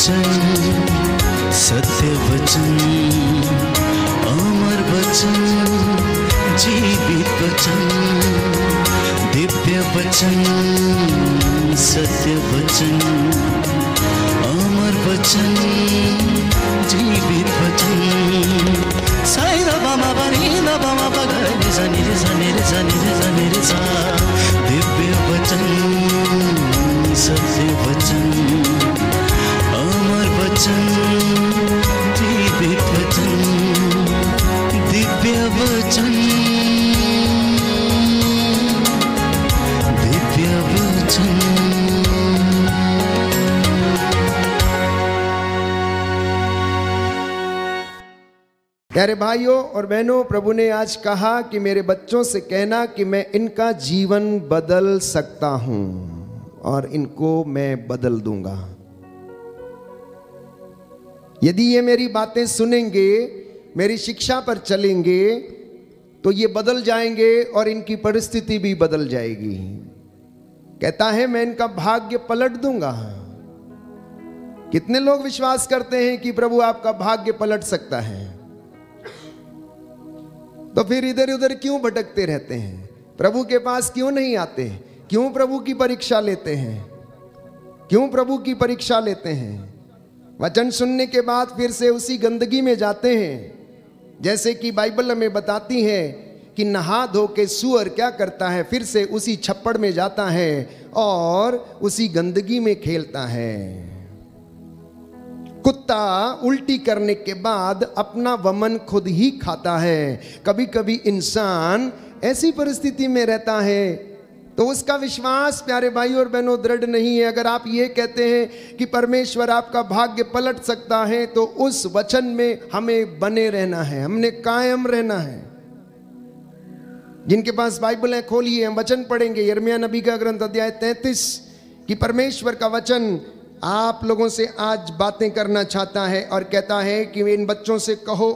वचन, सत्य वचन, अमर वचन, जीवित वचन, दिव्य वचन, सत्य वचन, अमर वचन, जीवित वचन। साई दा बामा बनी दा बामा बगरे जनी रे जनी रे जनी रे जनी रे सा। दिव्य वचन, सत्य वचन, अमर वचन, जीवित वचन, दिव्य वचन, दिव्य वचन। प्यारे भाइयों और बहनों, प्रभु ने आज कहा कि मेरे बच्चों से कहना कि मैं इनका जीवन बदल सकता हूं और इनको मैं बदल दूंगा। यदि ये मेरी बातें सुनेंगे, मेरी शिक्षा पर चलेंगे, तो ये बदल जाएंगे और इनकी परिस्थिति भी बदल जाएगी। कहता है मैं इनका भाग्य पलट दूंगा। कितने लोग विश्वास करते हैं कि प्रभु आपका भाग्य पलट सकता है? तो फिर इधर उधर क्यों भटकते रहते हैं? प्रभु के पास क्यों नहीं आते? क्यों प्रभु की परीक्षा लेते हैं? क्यों प्रभु की परीक्षा लेते हैं? वचन सुनने के बाद फिर से उसी गंदगी में जाते हैं। जैसे कि बाइबल हमें बताती है कि नहा धो के सूअर क्या करता है, फिर से उसी छप्पड़ में जाता है और उसी गंदगी में खेलता है। कुत्ता उल्टी करने के बाद अपना वमन खुद ही खाता है। कभी कभी इंसान ऐसी परिस्थिति में रहता है तो उसका विश्वास, प्यारे भाई और बहनों, दृढ़ नहीं है। अगर आप ये कहते हैं कि परमेश्वर आपका भाग्य पलट सकता है, तो उस वचन में हमें बने रहना है, हमने कायम रहना है। जिनके पास बाइबल है खोलिए, हम वचन पढ़ेंगे। यिर्मयाह नबी का ग्रंथ अध्याय 33 कि परमेश्वर का वचन आप लोगों से आज बातें करना चाहता है और कहता है कि इन बच्चों से कहो।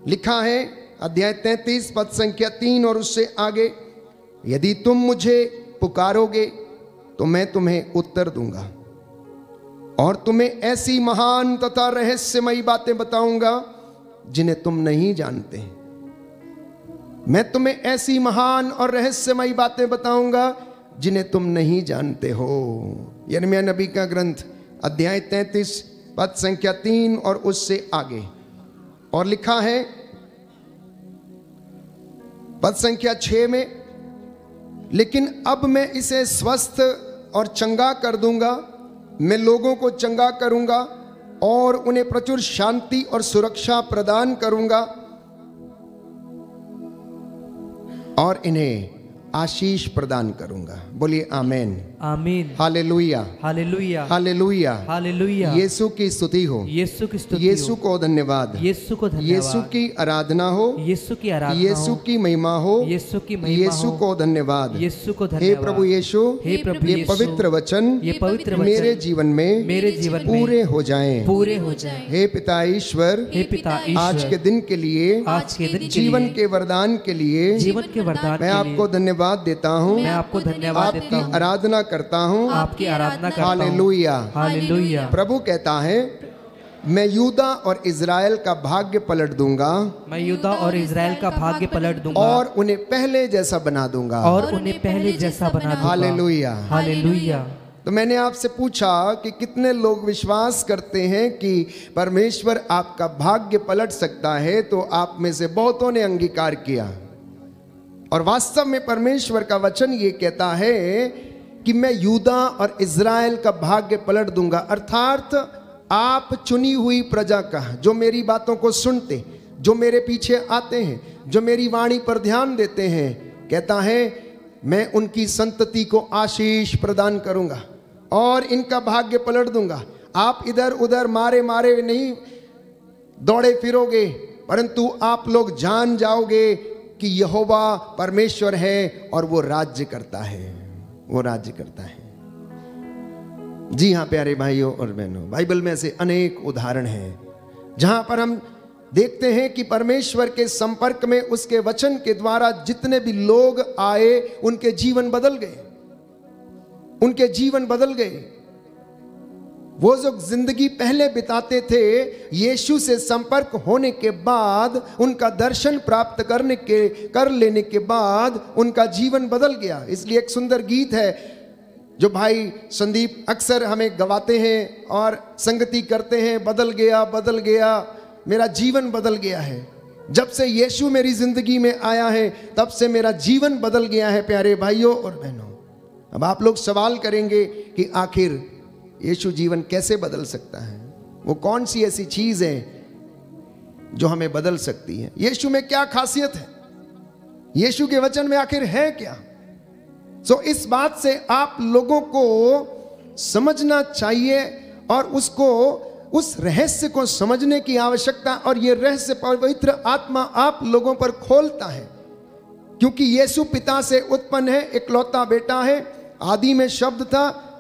लिखा है अध्याय 33 पद संख्या 3 और उससे आगे, यदि तुम मुझे पुकारोगे तो मैं तुम्हें उत्तर दूंगा और तुम्हें ऐसी महान तथा रहस्यमयी बातें बताऊंगा जिन्हें तुम नहीं जानते। मैं तुम्हें ऐसी महान और रहस्यमयी बातें बताऊंगा जिन्हें तुम नहीं जानते हो। यिर्मयाह नबी का ग्रंथ अध्याय 33 पद संख्या 3 और उससे आगे। और लिखा है पद संख्या 6 में, लेकिन अब मैं इसे स्वस्थ और चंगा कर दूंगा। मैं लोगों को चंगा करूंगा और उन्हें प्रचुर शांति और सुरक्षा प्रदान करूंगा और इन्हें आशीष प्रदान करूंगा। बोलिए आमीन, आमीन, hallelujah, hallelujah, hallelujah, hallelujah. Yeshu की स्तुति हो, यीशु की स्तुति, यीशु को धन्यवाद, यीशु को धन्यवाद, यीशु की आराधना हो, यीशु की आराधना, यीशु की महिमा हो, यीशु की महिमा, यीशु को धन्यवाद, यीशु को धन्यवाद। हे प्रभु यीशु, हे प्रभु ये पवित्र वचन, ये पवित्र वचन मेरे जीवन में, मेरे जीवन में पूरे हो जाएं, पूरे हो जाएं। हे पिता ईश्वर, हे पिता ईश्वर, आज के दिन के लिए, आज के दिन जीवन के वरदान के लिए, जीवन के वरदान मैं आपको धन्यवाद देता हूँ, मैं आपको धन्यवाद देता हूँ, आराधना करता हूँ, आपकी आराधना करता हूँ। Hallelujah, hallelujah. प्रभु कहता है मैं यूदा और इज़राइल का भाग्य पलट दूंगा, मैं यूदा और इज़राइल का भाग्य पलट दूंगा और उन्हें पहले जैसा बना दूंगा, और उन्हें पहले जैसा बना दूंगा। Hallelujah, hallelujah. तो मैंने आपसे पूछा कि कितने लोग विश्वास करते हैं कि परमेश्वर आपका भाग्य पलट सकता है, तो आप में से बहुतों ने अंगीकार किया। और वास्तव में परमेश्वर का वचन ये कहता है कि मैं यूदा और इज़राइल का भाग्य पलट दूंगा। अर्थात आप चुनी हुई प्रजा का, जो मेरी बातों को सुनते, जो मेरे पीछे आते हैं, जो मेरी वाणी पर ध्यान देते हैं, कहता है मैं उनकी संतति को आशीष प्रदान करूंगा और इनका भाग्य पलट दूंगा। आप इधर उधर मारे मारे नहीं दौड़े फिरोगे, परंतु आप लोग जान जाओगे कि यहोवा परमेश्वर है और वो राज्य करता है, वो राज्य करता है। जी हाँ प्यारे भाइयों और बहनों, बाइबल में ऐसे अनेक उदाहरण हैं जहां पर हम देखते हैं कि परमेश्वर के संपर्क में उसके वचन के द्वारा जितने भी लोग आए उनके जीवन बदल गए, उनके जीवन बदल गए। वो जो जिंदगी पहले बिताते थे, यीशु से संपर्क होने के बाद, उनका दर्शन प्राप्त कर लेने के बाद उनका जीवन बदल गया। इसलिए एक सुंदर गीत है जो भाई संदीप अक्सर हमें गवाते हैं और संगति करते हैं, बदल गया मेरा जीवन बदल गया है। जब से यीशु मेरी जिंदगी में आया है तब से मेरा जीवन बदल गया है। प्यारे भाइयों और बहनों, अब आप लोग सवाल करेंगे कि आखिर यीशु जीवन कैसे बदल सकता है? वो कौन सी ऐसी चीज है जो हमें बदल सकती है? यीशु में क्या खासियत है? यीशु के वचन में आखिर है क्या? सो इस बात से आप लोगों को समझना चाहिए और उस रहस्य को समझने की आवश्यकता, और ये रहस्य पवित्र आत्मा आप लोगों पर खोलता है। क्योंकि यीशु पिता से उत्पन्न है, इकलौता बेटा है। आदि में शब्द था,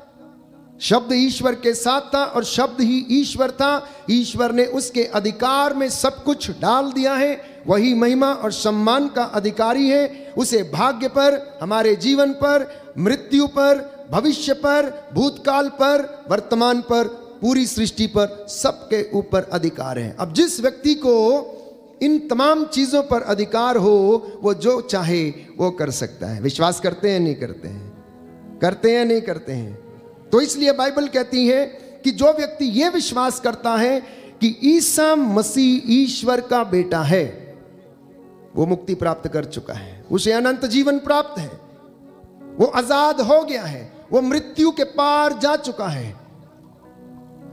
शब्द ईश्वर के साथ था और शब्द ही ईश्वर था। ईश्वर ने उसके अधिकार में सब कुछ डाल दिया है। वही महिमा और सम्मान का अधिकारी है। उसे भाग्य पर, हमारे जीवन पर, मृत्यु पर, भविष्य पर, भूतकाल पर, वर्तमान पर, पूरी सृष्टि पर, सबके ऊपर अधिकार है। अब जिस व्यक्ति को इन तमाम चीजों पर अधिकार हो, वो जो चाहे वो कर सकता है। विश्वास करते हैं नहीं करते हैं? करते हैं नहीं करते हैं? तो इसलिए बाइबल कहती है कि जो व्यक्ति ये विश्वास करता है कि ईसा मसीह ईश्वर का बेटा है, वो मुक्ति प्राप्त कर चुका है, उसे अनंत जीवन प्राप्त है, वो आजाद हो गया है, वो मृत्यु के पार जा चुका है।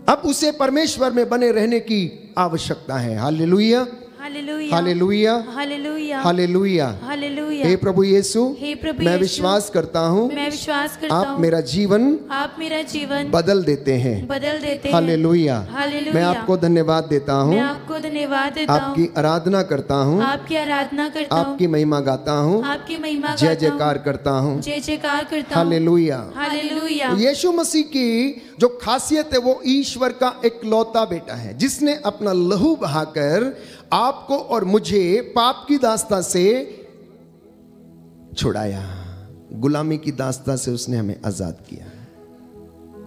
अब उसे परमेश्वर में बने रहने की आवश्यकता है। Hallelujah, hallelujah, hallelujah, hallelujah, hallelujah, hallelujah. हे प्रभु यीशु, मैं विश्वास करता हूँ, आप मेरा जीवन बदल देते हैं, हालेलुया। मैं आपको धन्यवाद देता हूँ, आपकी आराधना करता हूँ, आपकी महिमा गाता हूँ, जय जयकार करता हूँ, हालेलुया। यीशु मसीह की जो खासियत है, वो ईश्वर का इकलौता बेटा है, जिसने अपना लहू बहाकर आपको और मुझे पाप की दास्ता से छुड़ाया, गुलामी की दास्ता से उसने हमें आजाद किया,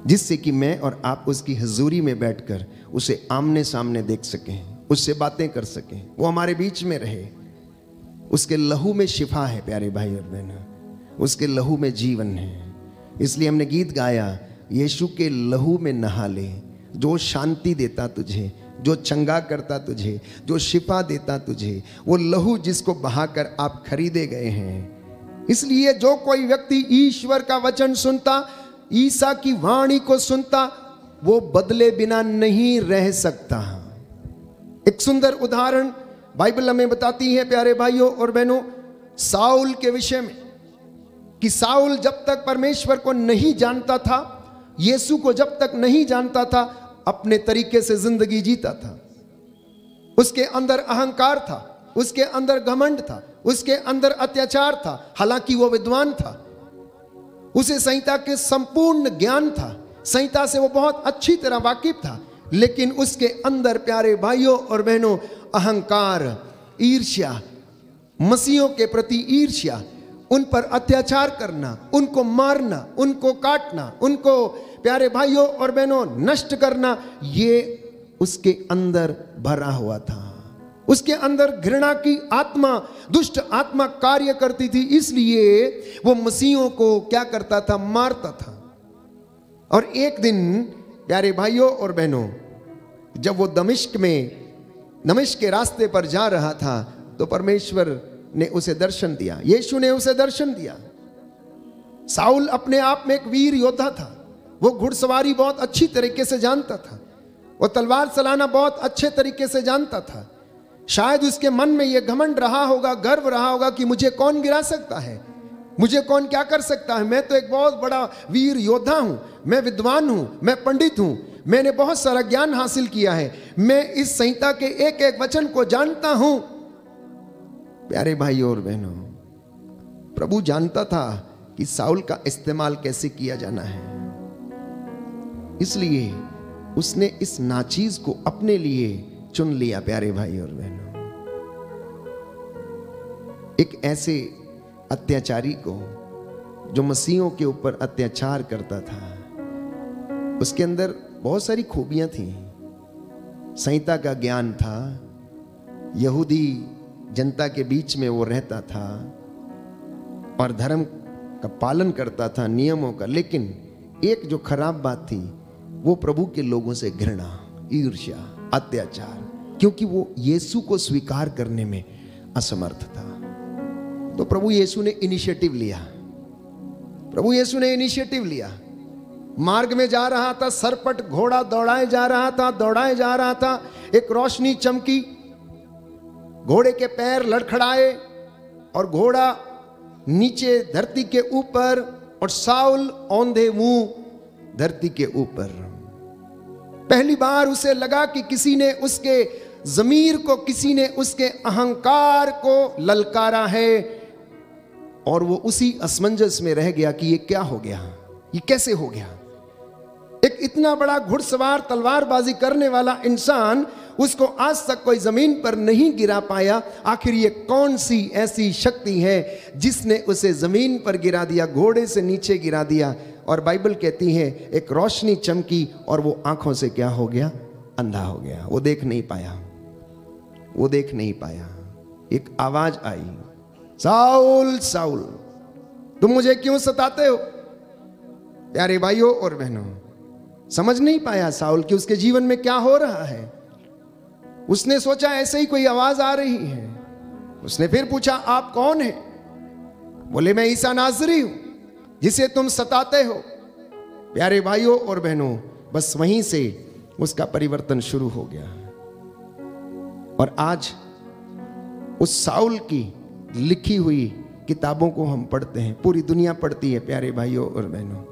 जिससे कि मैं और आप उसकी हुजूरी में बैठकर उसे आमने सामने देख सकें, उससे बातें कर सकें, वो हमारे बीच में रहे। उसके लहू में शिफा है प्यारे भाई और बहन, उसके लहू में जीवन है। इसलिए हमने गीत गाया, यीशु के लहू में नहा ले, जो शांति देता तुझे, जो चंगा करता तुझे, जो शिफा देता तुझे, वो लहू जिसको बहाकर आप खरीदे गए हैं। इसलिए जो कोई व्यक्ति ईश्वर का वचन सुनता, ईसा की वाणी को सुनता, वो बदले बिना नहीं रह सकता। एक सुंदर उदाहरण बाइबल हमें बताती है प्यारे भाइयों और बहनों, साउल के विषय में, कि साउल जब तक परमेश्वर को नहीं जानता था, यीशु को जब तक नहीं जानता था, अपने तरीके से जिंदगी जीता था। उसके अंदर अहंकार था, उसके अंदर घमंड था, उसके अंदर अत्याचार था। हालांकि वो विद्वान था, उसे संहिता के संपूर्ण ज्ञान था, संहिता से वो बहुत अच्छी तरह वाकिफ था, लेकिन उसके अंदर प्यारे भाइयों और बहनों अहंकार, ईर्ष्या, मसीहों के प्रति ईर्ष्या, उन पर अत्याचार करना, उनको मारना, उनको काटना, उनको प्यारे भाइयों और बहनों नष्ट करना, ये उसके अंदर भरा हुआ था। उसके अंदर घृणा की आत्मा, दुष्ट आत्मा कार्य करती थी। इसलिए वो मसीहों को क्या करता था? मारता था। और एक दिन प्यारे भाइयों और बहनों, जब वो दमिश्क के रास्ते पर जा रहा था, तो परमेश्वर ने उसे दर्शन दिया, यीशु ने उसे दर्शन दिया। साउल अपने आप में एक वीर योद्धा था, वो घुड़सवारी बहुत अच्छी तरीके से जानता था, वो तलवार चलाना बहुत अच्छे तरीके से जानता था। शायद उसके मन में यह घमंड रहा होगा, गर्व रहा होगा कि मुझे कौन गिरा सकता है, मुझे कौन क्या कर सकता है, मैं तो एक बहुत बड़ा वीर योद्धा हूं, मैं विद्वान हूं, मैं पंडित हूं, मैंने बहुत सारा ज्ञान हासिल किया है, मैं इस संहिता के एक एक वचन को जानता हूं। प्यारे भाइयों और बहनों, प्रभु जानता था कि साउल का इस्तेमाल कैसे किया जाना है, इसलिए उसने इस नाचीज को अपने लिए चुन लिया। प्यारे भाई और बहनों, एक ऐसे अत्याचारी को जो मसीहों के ऊपर अत्याचार करता था, उसके अंदर बहुत सारी खूबियां थी। संहिता का ज्ञान था, यहूदी जनता के बीच में वो रहता था और धर्म का पालन करता था, नियमों का। लेकिन एक जो खराब बात थी, वो प्रभु के लोगों से घृणा, ईर्ष्या, अत्याचार, क्योंकि वो यीशु को स्वीकार करने में असमर्थ था। तो प्रभु यीशु ने इनिशिएटिव लिया। प्रभु यीशु ने इनिशिएटिव लिया। मार्ग में जा रहा था, सरपट घोड़ा दौड़ाए जा रहा था। एक रोशनी चमकी, घोड़े के पैर लड़खड़ाए और घोड़ा नीचे धरती के ऊपर, और साउल औंधे मुंह धरती के ऊपर। पहली बार उसे लगा कि किसी ने उसके ज़मीर को, किसी ने उसके अहंकार को ललकारा है, और वो उसी असमंजस में रह गया कि ये क्या हो गया, ये कैसे हो गया। एक इतना बड़ा घुड़सवार, तलवारबाजी करने वाला इंसान, उसको आज तक कोई जमीन पर नहीं गिरा पाया। आखिर ये कौन सी ऐसी शक्ति है जिसने उसे जमीन पर गिरा दिया, घोड़े से नीचे गिरा दिया। और बाइबल कहती है एक रोशनी चमकी और वो आंखों से क्या हो गया, अंधा हो गया। वो देख नहीं पाया। एक आवाज आई, साउल साउल तुम मुझे क्यों सताते हो। प्यारे भाइयों और बहनों, समझ नहीं पाया साउल कि उसके जीवन में क्या हो रहा है। उसने सोचा ऐसे ही कोई आवाज आ रही है। उसने फिर पूछा, आप कौन हैं? बोले, मैं ईसा नाज़री हूं जिसे तुम सताते हो। प्यारे भाइयों और बहनों, बस वहीं से उसका परिवर्तन शुरू हो गया। और आज उस साउल की लिखी हुई किताबों को हम पढ़ते हैं, पूरी दुनिया पढ़ती है। प्यारे भाइयों और बहनों,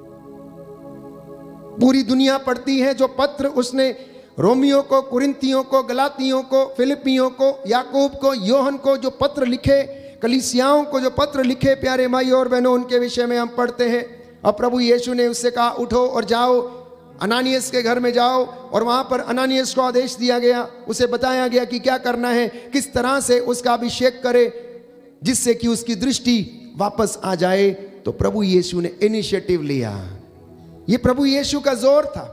पूरी दुनिया पढ़ती है। जो पत्र उसने रोमियो को, कुरिन्थियों को, गलातियों को, फिलिपियों को, याकूब को, योहन को जो पत्र लिखे, कलीसियाओं को जो पत्र लिखे, प्यारे भाइयों और बहनों, उनके विषय में हम पढ़ते हैं। अब प्रभु यीशु ने उससे कहा, उठो और जाओ, अनानियस के घर में जाओ। और वहां पर अनानियस को आदेश दिया गया, उसे बताया गया कि क्या करना है, किस तरह से उसका अभिषेक करे जिससे कि उसकी दृष्टि वापस आ जाए। तो प्रभु यीशु ने इनिशिएटिव लिया। ये प्रभु यीशु का जोर था,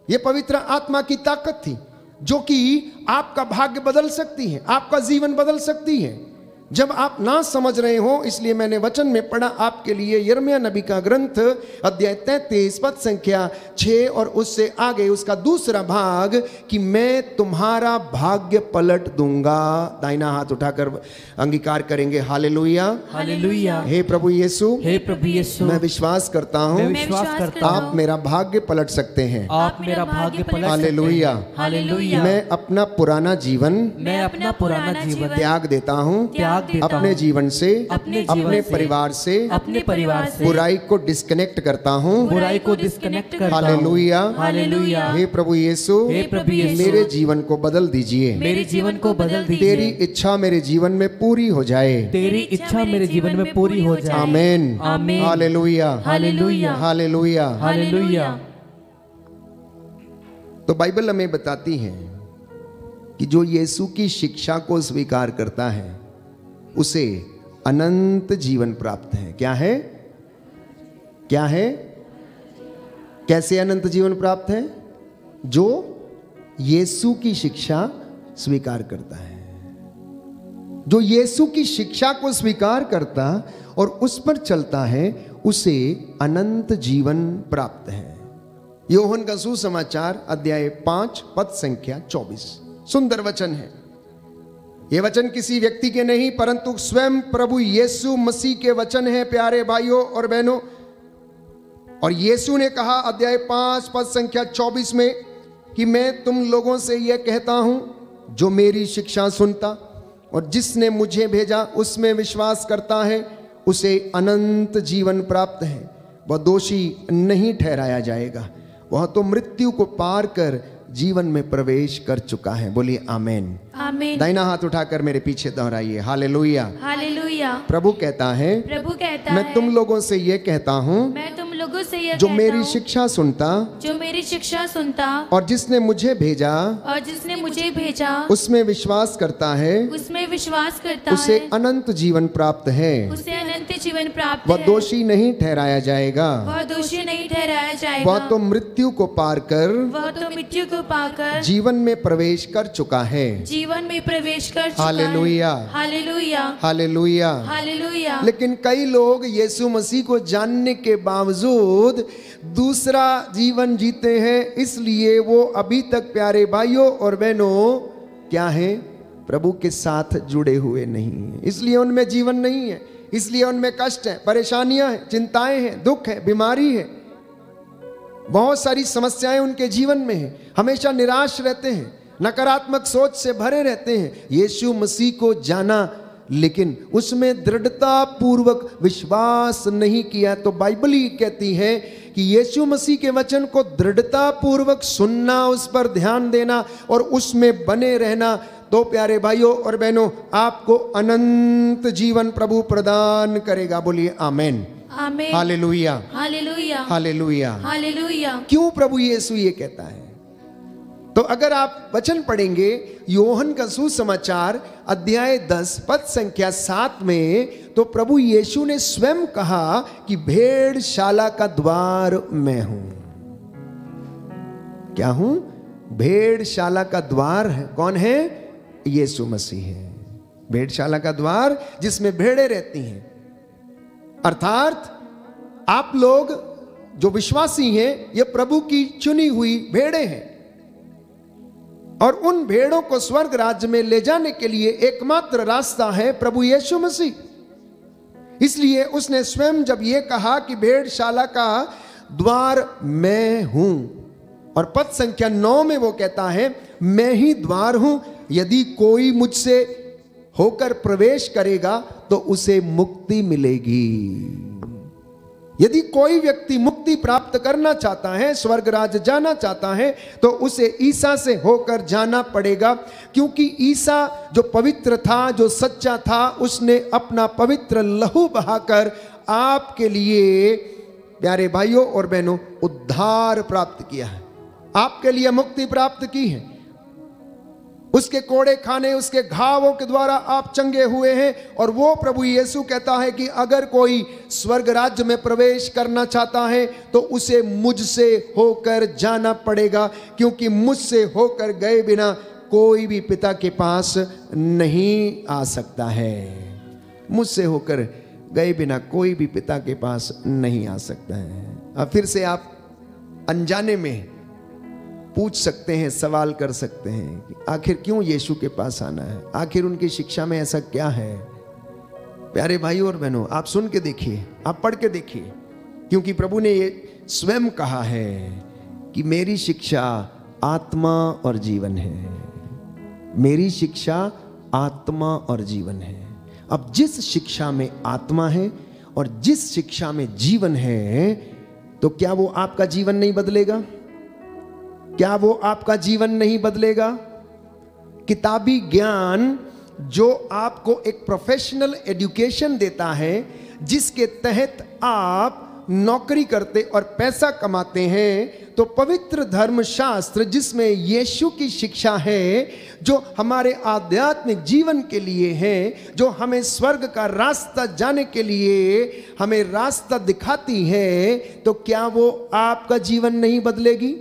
ये पवित्र आत्मा की ताकत थी, जो कि आपका भाग्य बदल सकती है, आपका जीवन बदल सकती है जब आप ना समझ रहे हो। इसलिए मैंने वचन में पढ़ा आपके लिए यिर्मयाह नबी का ग्रंथ, अध्याय 33 पद संख्या 6 और उससे आगे उसका दूसरा भाग, कि मैं तुम्हारा भाग्य पलट दूंगा। दाहिना हाथ उठाकर अंगीकार करेंगे, हालेलुया हालेलुया। हे प्रभु यीशु, हे प्रभु यीशु, मैं विश्वास करता हूँ आप मेरा भाग्य पलट सकते हैं, आप मेरा भाग्य पलट। Hallelujah hallelujah. मैं अपना पुराना जीवन त्याग देता हूँ, अपने जीवन से, अपने परिवार से, बुराई को डिस्कनेक्ट करता हूँ, हालेलुया हालेलुया। हे प्रभु यीशु, मेरे जीवन को बदल दीजिए, तेरी इच्छा मेरे जीवन में पूरी हो जाए, आमीन आमीन। Hallelujah hallelujah hallelujah hallelujah. तो बाइबल हमें बताती है कि जो यीशु की शिक्षा को स्वीकार करता है उसे अनंत जीवन प्राप्त है। क्या है? क्या है? कैसे अनंत जीवन प्राप्त है? जो यीशु की शिक्षा स्वीकार करता है, जो यीशु की शिक्षा को स्वीकार करता और उस पर चलता है, उसे अनंत जीवन प्राप्त है। योहन का सुसमाचार अध्याय 5 पद संख्या 24, सुंदर वचन है। यह वचन किसी व्यक्ति के नहीं परंतु स्वयं प्रभु यीशु मसीह के वचन है, प्यारे भाइयों और बहनों। और यीशु ने कहा अध्याय 5 पद संख्या 24 में कि मैं तुम लोगों से यह कहता हूं, जो मेरी शिक्षा सुनता और जिसने मुझे भेजा उसमें विश्वास करता है, उसे अनंत जीवन प्राप्त है, वह दोषी नहीं ठहराया जाएगा, वह तो मृत्यु को पार कर जीवन में प्रवेश कर चुका है। बोलिए आमेन आमेन। दाहिना हाथ उठाकर मेरे पीछे दोहराइए, हालेलुया हालेलुया। प्रभु कहता है मैं तुम लोगों से ये कहता हूँ, से यह जो कहता मेरी हूँ, शिक्षा सुनता, जो मेरी शिक्षा सुनता और जिसने मुझे भेजा, और जिसने मुझे भेजा उसमें विश्वास करता है, उसमें विश्वास करता उसे है, अनंत जीवन प्राप्त है। उसे अनंत जीवन प्राप्त वह है। दोषी नहीं ठहराया जाएगा, वह दोषी नहीं ठहराया जाएगा। वह तो मृत्यु को पार कर वह तो मृत्यु को पाकर जीवन में प्रवेश कर चुका है। जीवन में प्रवेश कर चुका है। Hallelujah, hallelujah, hallelujah. हालेलुया। लेकिन कई लोग यीशु मसीह को जानने के बावजूद दूसरा जीवन जीते हैं, इसलिए वो अभी तक प्यारे भाइयों और बहनों क्या है, प्रभु के साथ जुड़े हुए नहीं हैं। इसलिए उनमें जीवन नहीं है, इसलिए उनमें कष्ट है, परेशानियां हैं, चिंताएं हैं, दुख है, बीमारी है, बहुत सारी समस्याएं उनके जीवन में है। हमेशा निराश रहते हैं, नकारात्मक सोच से भरे रहते हैं। यीशु मसीह को जाना लेकिन उसमें दृढ़ता पूर्वक विश्वास नहीं किया। तो बाइबल ही कहती है कि यीशु मसीह के वचन को दृढ़ता पूर्वक सुनना, उस पर ध्यान देना और उसमें बने रहना, तो प्यारे भाइयों और बहनों आपको अनंत जीवन प्रभु प्रदान करेगा। बोलिए आमेन, आमेन, हालेलुया, हालेलुया, हालेलुया, हालेलुया। क्यों प्रभु यीशु ये कहता है? तो अगर आप वचन पढ़ेंगे यूहन्ना का सुसमाचार अध्याय 10 पद संख्या 7 में, तो प्रभु यीशु ने स्वयं कहा कि भेड़शाला का द्वार मैं हूं। क्या हूं? भेड़शाला का द्वार है। कौन है? यीशु मसीह है। भेड़शाला का द्वार जिसमें भेड़ें रहती हैं, अर्थात आप लोग जो विश्वासी हैं, ये प्रभु की चुनी हुई भेड़ें हैं और उन भेड़ों को स्वर्ग राज्य में ले जाने के लिए एकमात्र रास्ता है प्रभु यीशु मसीह। इसलिए उसने स्वयं जब ये कहा कि भेड़शाला का द्वार मैं हूं, और पद संख्या 9 में वो कहता है मैं ही द्वार हूं, यदि कोई मुझसे होकर प्रवेश करेगा तो उसे मुक्ति मिलेगी। यदि कोई व्यक्ति मुक्ति प्राप्त करना चाहता है, स्वर्ग राज्य जाना चाहता है, तो उसे ईसा से होकर जाना पड़ेगा, क्योंकि ईसा जो पवित्र था, जो सच्चा था, उसने अपना पवित्र लहू बहाकर आपके लिए प्यारे भाइयों और बहनों उद्धार प्राप्त किया है, आपके लिए मुक्ति प्राप्त की है। उसके कोड़े खाने, उसके घावों के द्वारा आप चंगे हुए हैं। और वो प्रभु यीशु कहता है कि अगर कोई स्वर्ग राज्य में प्रवेश करना चाहता है तो उसे मुझसे होकर जाना पड़ेगा, क्योंकि मुझसे होकर गए बिना कोई भी पिता के पास नहीं आ सकता है। मुझसे होकर गए बिना कोई भी पिता के पास नहीं आ सकता है। अब फिर से आप अनजाने में पूछ सकते हैं, सवाल कर सकते हैं कि आखिर क्यों यीशु के पास आना है, आखिर उनकी शिक्षा में ऐसा क्या है। प्यारे भाइयों और बहनों, आप सुन के देखिए, आप पढ़ के देखिए, क्योंकि प्रभु ने ये स्वयं कहा है कि मेरी शिक्षा आत्मा और जीवन है। मेरी शिक्षा आत्मा और जीवन है। अब जिस शिक्षा में आत्मा है और जिस शिक्षा में जीवन है, तो क्या वो आपका जीवन नहीं बदलेगा? क्या वो आपका जीवन नहीं बदलेगा? किताबी ज्ञान जो आपको एक प्रोफेशनल एजुकेशन देता है, जिसके तहत आप नौकरी करते और पैसा कमाते हैं, तो पवित्र धर्मशास्त्र जिसमें यीशु की शिक्षा है, जो हमारे आध्यात्मिक जीवन के लिए है, जो हमें स्वर्ग का रास्ता जाने के लिए हमें रास्ता दिखाती है, तो क्या वो आपका जीवन नहीं बदलेगी?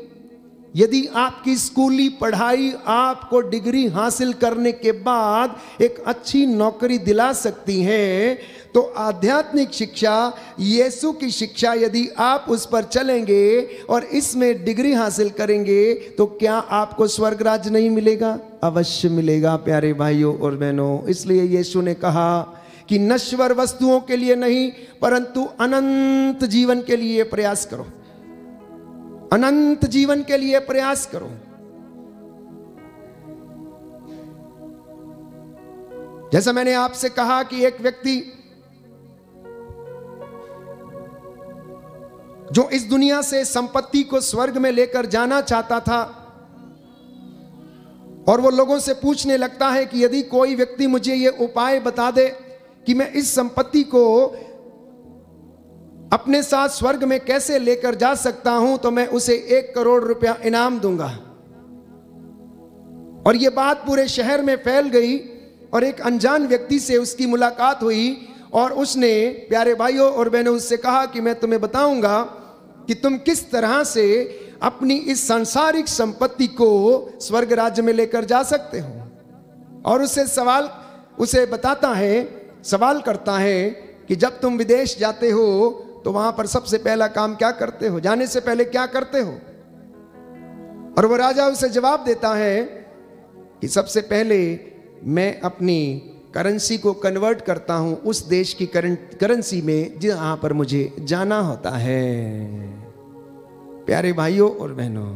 यदि आपकी स्कूली पढ़ाई आपको डिग्री हासिल करने के बाद एक अच्छी नौकरी दिला सकती है, तो आध्यात्मिक शिक्षा, यीशु की शिक्षा, यदि आप उस पर चलेंगे और इसमें डिग्री हासिल करेंगे, तो क्या आपको स्वर्ग राज्य नहीं मिलेगा? अवश्य मिलेगा प्यारे भाइयों और बहनों। इसलिए यीशु ने कहा कि नश्वर वस्तुओं के लिए नहीं, परंतु अनंत जीवन के लिए प्रयास करो। अनंत जीवन के लिए प्रयास करो। जैसा मैंने आपसे कहा कि एक व्यक्ति जो इस दुनिया से संपत्ति को स्वर्ग में लेकर जाना चाहता था, और वो लोगों से पूछने लगता है कि यदि कोई व्यक्ति मुझे ये उपाय बता दे कि मैं इस संपत्ति को अपने साथ स्वर्ग में कैसे लेकर जा सकता हूं, तो मैं उसे 1 करोड़ रुपया इनाम दूंगा। और यह बात पूरे शहर में फैल गई और एक अनजान व्यक्ति से उसकी मुलाकात हुई और उसने, प्यारे भाइयों और बहनों, उससे कहा कि मैं तुम्हें बताऊंगा कि तुम किस तरह से अपनी इस सांसारिक संपत्ति को स्वर्ग राज्य में लेकर जा सकते हो। और उसे बताता है, सवाल करता है कि जब तुम विदेश जाते हो तो वहां पर सबसे पहला काम क्या करते हो, जाने से पहले क्या करते हो। और वो राजा उसे जवाब देता है कि सबसे पहले मैं अपनी करेंसी को कन्वर्ट करता हूं उस देश की करेंसी में जहां पर मुझे जाना होता है। प्यारे भाइयों और बहनों,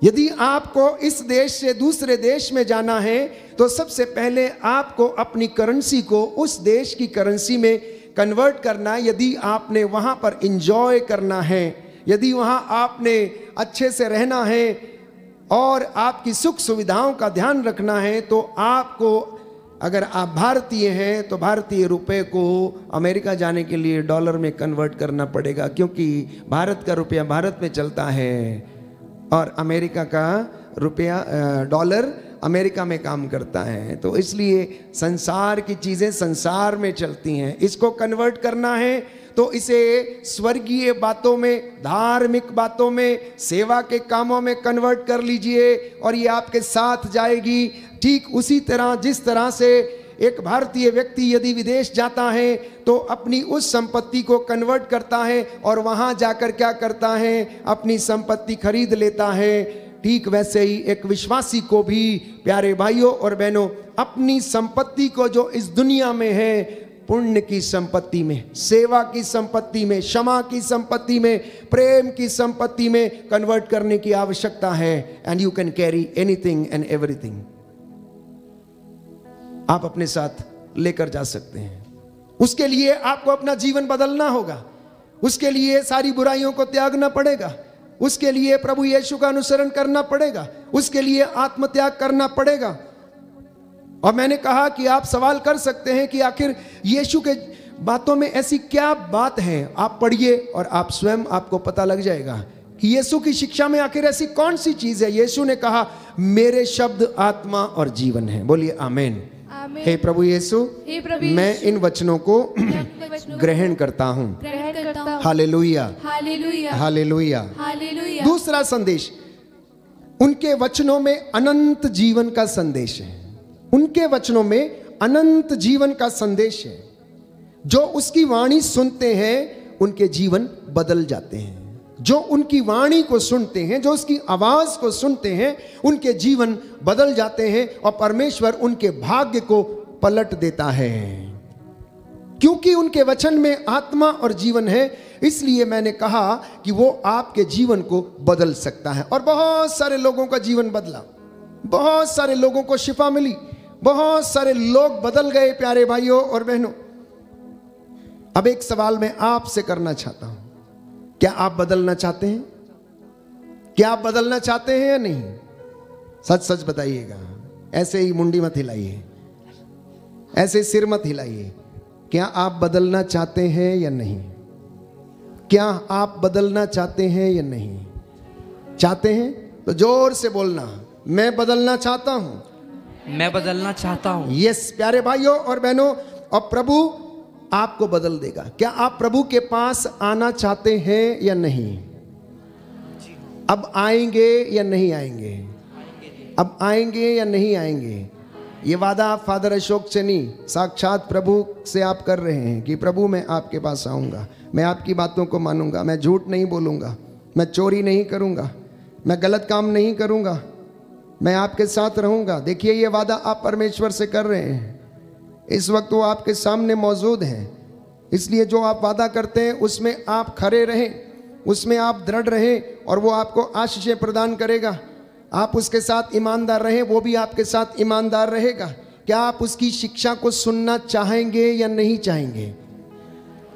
यदि आपको इस देश से दूसरे देश में जाना है तो सबसे पहले आपको अपनी करेंसी को उस देश की करेंसी में कन्वर्ट करना है। यदि आपने वहां पर एंजॉय करना है, यदि वहां आपने अच्छे से रहना है और आपकी सुख सुविधाओं का ध्यान रखना है, तो आपको, अगर आप भारतीय हैं तो भारतीय रुपए को अमेरिका जाने के लिए डॉलर में कन्वर्ट करना पड़ेगा, क्योंकि भारत का रुपया भारत में चलता है और अमेरिका का रुपया, डॉलर अमेरिका में काम करता है। तो इसलिए संसार की चीज़ें संसार में चलती हैं। इसको कन्वर्ट करना है तो इसे स्वर्गीय बातों में, धार्मिक बातों में, सेवा के कामों में कन्वर्ट कर लीजिए और ये आपके साथ जाएगी। ठीक उसी तरह जिस तरह से एक भारतीय व्यक्ति यदि विदेश जाता है तो अपनी उस संपत्ति को कन्वर्ट करता है और वहां जाकर क्या करता है, अपनी संपत्ति खरीद लेता है। ठीक वैसे ही एक विश्वासी को भी, प्यारे भाइयों और बहनों, अपनी संपत्ति को जो इस दुनिया में है, पुण्य की संपत्ति में, सेवा की संपत्ति में, क्षमा की संपत्ति में, प्रेम की संपत्ति में कन्वर्ट करने की आवश्यकता है। And you can carry anything and everything. आप अपने साथ लेकर जा सकते हैं। उसके लिए आपको अपना जीवन बदलना होगा, उसके लिए सारी बुराइयों को त्यागना पड़ेगा, उसके लिए प्रभु यीशु का अनुसरण करना पड़ेगा, उसके लिए आत्मत्याग करना पड़ेगा। और मैंने कहा कि आप सवाल कर सकते हैं कि आखिर यीशु के बातों में ऐसी क्या बात है। आप पढ़िए और आप स्वयं, आपको पता लग जाएगा कि यीशु की शिक्षा में आखिर ऐसी कौन सी चीज है। यीशु ने कहा, मेरे शब्द आत्मा और जीवन है। बोलिए आमेन। हे प्रभु यीशु, मैं इन वचनों को ग्रहण करता हूँ। Hallelujah, hallelujah, hallelujah. दूसरा संदेश, उनके वचनों में अनंत जीवन का संदेश है। उनके वचनों में अनंत जीवन का संदेश है। जो उसकी वाणी सुनते हैं उनके जीवन बदल जाते हैं। जो उनकी वाणी को सुनते हैं, जो उसकी आवाज को सुनते हैं, उनके जीवन बदल जाते हैं और परमेश्वर उनके भाग्य को पलट देता है। क्योंकि उनके वचन में आत्मा और जीवन है, इसलिए मैंने कहा कि वो आपके जीवन को बदल सकता है। और बहुत सारे लोगों का जीवन बदला, बहुत सारे लोगों को शिफा मिली, बहुत सारे लोग बदल गए। प्यारे भाइयों और बहनों, अब एक सवाल मैं आपसे करना चाहता हूं, क्या आप बदलना चाहते हैं? क्या आप बदलना चाहते हैं या नहीं? सच सच बताइएगा। ऐसे ही मुंडी मत हिलाइए, ऐसे सिर मत हिलाइए। क्या आप बदलना चाहते हैं या नहीं? क्या आप बदलना चाहते हैं या नहीं? चाहते हैं तो जोर से बोलना, मैं बदलना चाहता हूं, मैं बदलना चाहता हूं। यस प्यारे भाइयों और बहनों, और प्रभु आपको बदल देगा। क्या आप प्रभु के पास आना चाहते हैं या नहीं? अब आएंगे या नहीं आएंगे? अब आएंगे या नहीं आएंगे? ये वादा आप फादर अशोक से नहीं, साक्षात प्रभु से आप कर रहे हैं कि प्रभु मैं आपके पास आऊँगा, मैं आपकी बातों को मानूंगा, मैं झूठ नहीं बोलूँगा, मैं चोरी नहीं करूँगा, मैं गलत काम नहीं करूँगा, मैं आपके साथ रहूँगा। देखिए ये वादा आप परमेश्वर से कर रहे हैं। इस वक्त वो आपके सामने मौजूद हैं, इसलिए जो आप वादा करते हैं उसमें आप खरे रहें, उसमें आप दृढ़ रहें और वो आपको आशीषें प्रदान करेगा। आप उसके साथ ईमानदार रहें, वो भी आपके साथ ईमानदार रहेगा। क्या आप उसकी शिक्षा को सुनना चाहेंगे या नहीं चाहेंगे?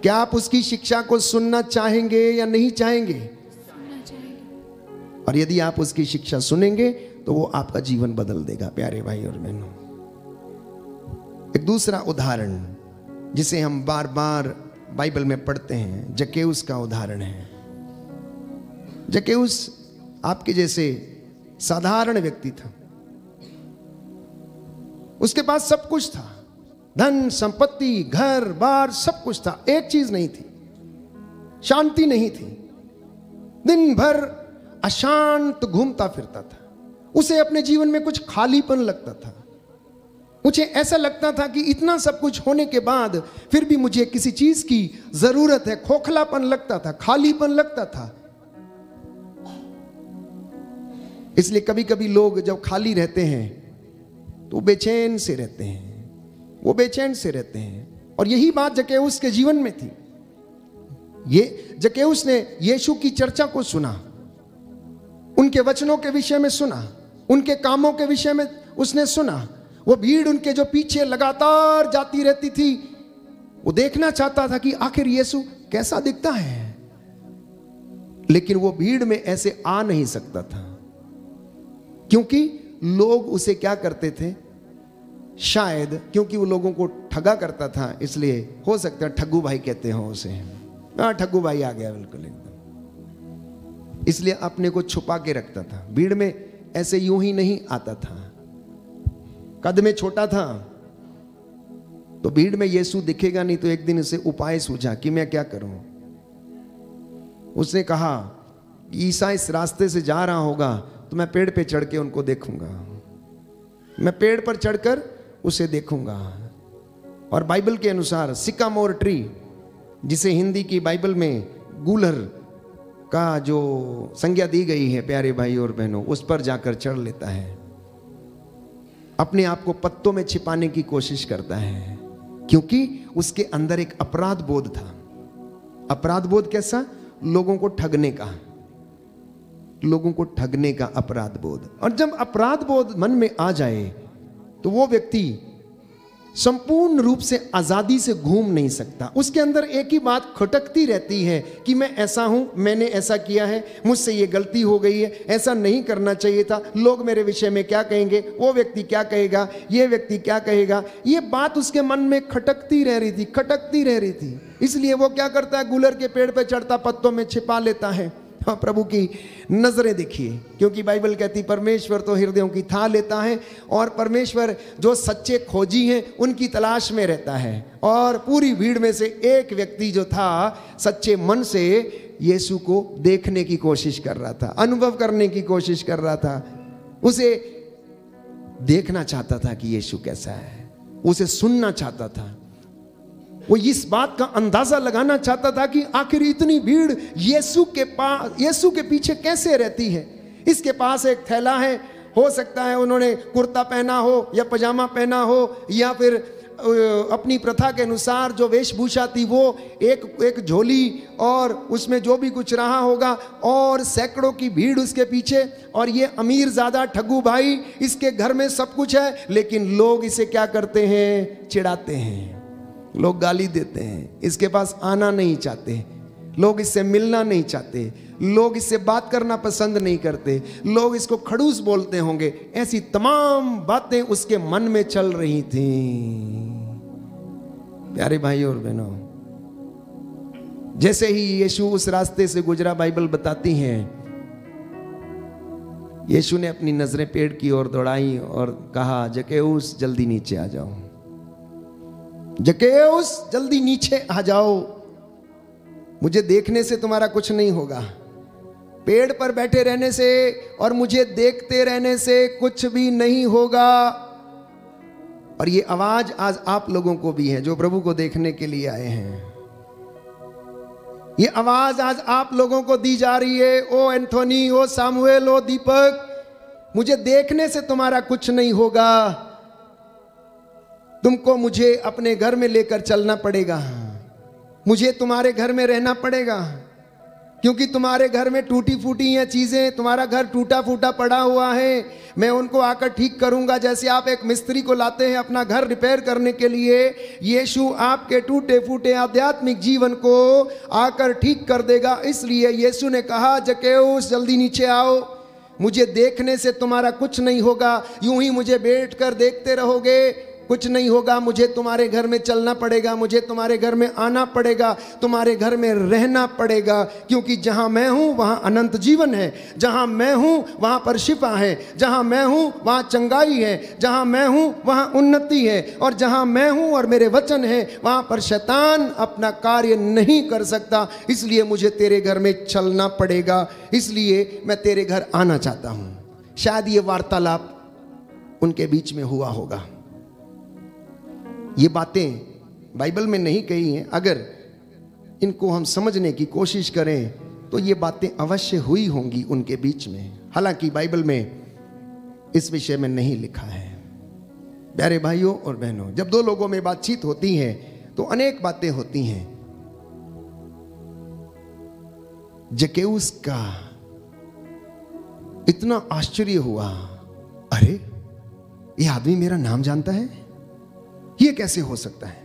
क्या आप उसकी शिक्षा को सुनना चाहेंगे या नहीं चाहेंगे? और यदि आप उसकी शिक्षा सुनेंगे तो वो आपका जीवन बदल देगा। प्यारे भाई और बहनों, एक दूसरा उदाहरण जिसे हम बार बार बाइबल में पढ़ते हैं, जक्केउस का उदाहरण है। जक्केउस आपके जैसे साधारण व्यक्ति था। उसके पास सब कुछ था, धन संपत्ति, घर बार, सब कुछ था। एक चीज नहीं थी, शांति नहीं थी। दिन भर अशांत घूमता फिरता था। उसे अपने जीवन में कुछ खालीपन लगता था। मुझे ऐसा लगता था कि इतना सब कुछ होने के बाद फिर भी मुझे किसी चीज की जरूरत है। खोखलापन लगता था, खालीपन लगता था। इसलिए कभी कभी लोग जब खाली रहते हैं तो बेचैन से रहते हैं, वो बेचैन से रहते हैं। और यही बात जक्केउस के जीवन में थी। ये जक्केउस ने यीशु की चर्चा को सुना, उनके वचनों के विषय में सुना, उनके कामों के विषय में उसने सुना। वो भीड़ उनके जो पीछे लगातार जाती रहती थी, वो देखना चाहता था कि आखिर यीशु कैसा दिखता है। लेकिन वो भीड़ में ऐसे आ नहीं सकता था, क्योंकि लोग उसे क्या करते थे, शायद क्योंकि वो लोगों को ठगा करता था, इसलिए हो सकता है ठग्गू भाई कहते हो उसे। हाँ, ठग्गू भाई आ गया बिल्कुल एकदम। इसलिए अपने को छुपा के रखता था, भीड़ में ऐसे यूं ही नहीं आता था। कद में छोटा था तो भीड़ में यीशु दिखेगा नहीं। तो एक दिन उसे उपाय सूझा कि मैं क्या करूं। उसने कहा ईसा इस रास्ते से जा रहा होगा तो मैं पेड़ पे चढ़ के उनको देखूंगा, मैं पेड़ पर चढ़कर उसे देखूंगा। और बाइबल के अनुसार सिकामोर ट्री, जिसे हिंदी की बाइबल में गूलर का जो संज्ञा दी गई है प्यारे भाई और बहनों, उस पर जाकर चढ़ लेता है। अपने आप को पत्तों में छिपाने की कोशिश करता है, क्योंकि उसके अंदर एक अपराध बोध था। अपराध बोध कैसा? लोगों को ठगने का, लोगों को ठगने का अपराध बोध। और जब अपराध बोध मन में आ जाए तो वो व्यक्ति संपूर्ण रूप से आजादी से घूम नहीं सकता। उसके अंदर एक ही बात खटकती रहती है कि मैं ऐसा हूं, मैंने ऐसा किया है, मुझसे ये गलती हो गई है, ऐसा नहीं करना चाहिए था, लोग मेरे विषय में क्या कहेंगे, वो व्यक्ति क्या कहेगा, ये व्यक्ति क्या कहेगा। ये बात उसके मन में खटकती रह रही थी, खटकती रह रही थी। इसलिए वो क्या करता है, गुलर के पेड़ पे चढ़ता, पत्तों में छिपा लेता है। हाँ, प्रभु की नजरें देखिए, क्योंकि बाइबल कहती परमेश्वर तो हृदयों की थाह लेता है, और परमेश्वर जो सच्चे खोजी हैं उनकी तलाश में रहता है। और पूरी भीड़ में से एक व्यक्ति जो था सच्चे मन से यीशु को देखने की कोशिश कर रहा था, अनुभव करने की कोशिश कर रहा था। उसे देखना चाहता था कि यीशु कैसा है, उसे सुनना चाहता था। वो इस बात का अंदाजा लगाना चाहता था कि आखिर इतनी भीड़ यीशु के पास, यीशु के पीछे कैसे रहती है। इसके पास एक थैला है, हो सकता है उन्होंने कुर्ता पहना हो या पजामा पहना हो, या फिर अपनी प्रथा के अनुसार जो वेशभूषा थी वो एक झोली, और उसमें जो भी कुछ रहा होगा, और सैकड़ों की भीड़ उसके पीछे। और ये अमीर ज़्यादा ठग्गू भाई, इसके घर में सब कुछ है, लेकिन लोग इसे क्या करते हैं, चिढ़ाते हैं, लोग गाली देते हैं, इसके पास आना नहीं चाहते, लोग इससे मिलना नहीं चाहते, लोग इससे बात करना पसंद नहीं करते, लोग इसको खड़ूस बोलते होंगे। ऐसी तमाम बातें उसके मन में चल रही थी। प्यारे भाई और बहनों, जैसे ही यीशु उस रास्ते से गुजरा, बाइबल बताती है यीशु ने अपनी नजरें पेड़ की ओर दौड़ाई और कहा, जक्केउस जल्दी नीचे आ जाओ, जक्केउस जल्दी नीचे आ जाओ, मुझे देखने से तुम्हारा कुछ नहीं होगा, पेड़ पर बैठे रहने से और मुझे देखते रहने से कुछ भी नहीं होगा। और ये आवाज आज आप लोगों को भी है जो प्रभु को देखने के लिए आए हैं। ये आवाज आज आप लोगों को दी जा रही है, ओ एंथोनी, ओ सामुएल, ओ दीपक, मुझे देखने से तुम्हारा कुछ नहीं होगा, तुमको मुझे अपने घर में लेकर चलना पड़ेगा, मुझे तुम्हारे घर में रहना पड़ेगा, क्योंकि तुम्हारे घर में टूटी फूटी हैं चीजें, तुम्हारा घर टूटा फूटा पड़ा हुआ है, मैं उनको आकर ठीक करूंगा। जैसे आप एक मिस्त्री को लाते हैं अपना घर रिपेयर करने के लिए, यीशु आपके टूटे फूटे आध्यात्मिक जीवन को आकर ठीक कर देगा। इसलिए यीशु ने कहा, जक्केउस जल्दी नीचे आओ, मुझे देखने से तुम्हारा कुछ नहीं होगा, यूं ही मुझे बैठ कर देखते रहोगे, कुछ नहीं होगा, मुझे तुम्हारे घर में चलना पड़ेगा, मुझे तुम्हारे घर में आना पड़ेगा, तुम्हारे घर में रहना पड़ेगा, क्योंकि जहां मैं हूं वहां अनंत जीवन है, जहां मैं हूं वहां पर शिफा है, जहां मैं हूं वहां चंगाई है, जहां मैं हूं वहां उन्नति है, और जहां मैं हूं और मेरे वचन है वहां पर शैतान अपना कार्य नहीं कर सकता। इसलिए मुझे तेरे घर में चलना पड़ेगा, इसलिए मैं तेरे घर आना चाहता हूं। शायद ये वार्तालाप उनके बीच में हुआ होगा। ये बातें बाइबल में नहीं कही हैं, अगर इनको हम समझने की कोशिश करें तो ये बातें अवश्य हुई होंगी उनके बीच में। हालांकि बाइबल में इस विषय में नहीं लिखा है। प्यारे भाइयों और बहनों, जब दो लोगों में बातचीत होती है तो अनेक बातें होती हैं। जक्कैउस का इतना आश्चर्य हुआ, अरे ये आदमी मेरा नाम जानता है, ये कैसे हो सकता है?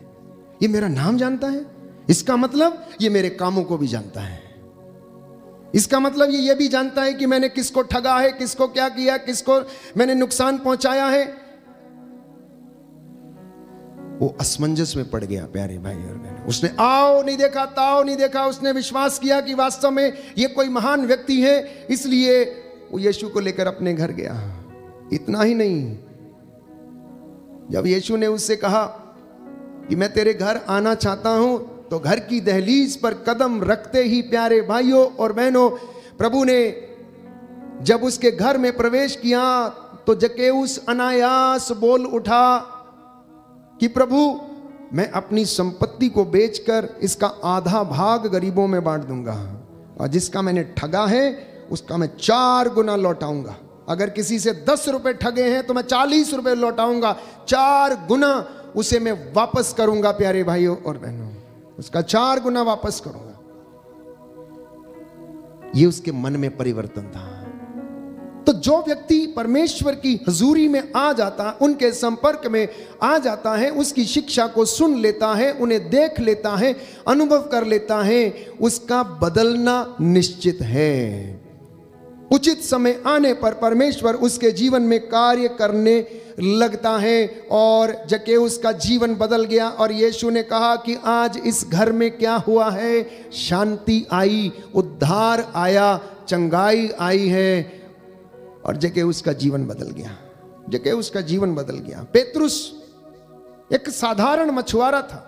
ये मेरा नाम जानता है, इसका मतलब ये मेरे कामों को भी जानता है, इसका मतलब ये भी जानता है कि मैंने किसको ठगा है, किसको क्या किया, किसको मैंने नुकसान पहुंचाया है। वो असमंजस में पड़ गया प्यारे भाई और बहन। उसने आओ नहीं देखा, ताओ नहीं देखा, उसने विश्वास किया कि वास्तव में ये कोई महान व्यक्ति है, इसलिए वो यीशु को लेकर अपने घर गया। इतना ही नहीं, जब यीशु ने उससे कहा कि मैं तेरे घर आना चाहता हूं, तो घर की दहलीज पर कदम रखते ही प्यारे भाइयों और बहनों, प्रभु ने जब उसके घर में प्रवेश किया तो जक्कैउस अनायास बोल उठा कि प्रभु, मैं अपनी संपत्ति को बेचकर इसका आधा भाग गरीबों में बांट दूंगा, और जिसका मैंने ठगा है उसका मैं 4 गुना लौटाऊंगा। अगर किसी से 10 रुपए ठगे हैं तो मैं 40 रुपए लौटाऊंगा, 4 गुना उसे मैं वापस करूंगा। प्यारे भाइयों और बहनों, उसका 4 गुना वापस करूंगा। ये उसके मन में परिवर्तन था। तो जो व्यक्ति परमेश्वर की हजूरी में आ जाता है, उनके संपर्क में आ जाता है, उसकी शिक्षा को सुन लेता है, उन्हें देख लेता है, अनुभव कर लेता है, उसका बदलना निश्चित है। उचित समय आने पर परमेश्वर उसके जीवन में कार्य करने लगता है, और जक्कैउस का जीवन बदल गया। और यीशु ने कहा कि आज इस घर में क्या हुआ है? शांति आई, उद्धार आया, चंगाई आई है, और जक्कैउस का जीवन बदल गया। जक्कैउस का जीवन बदल गया। पेतरुस एक साधारण मछुआरा था,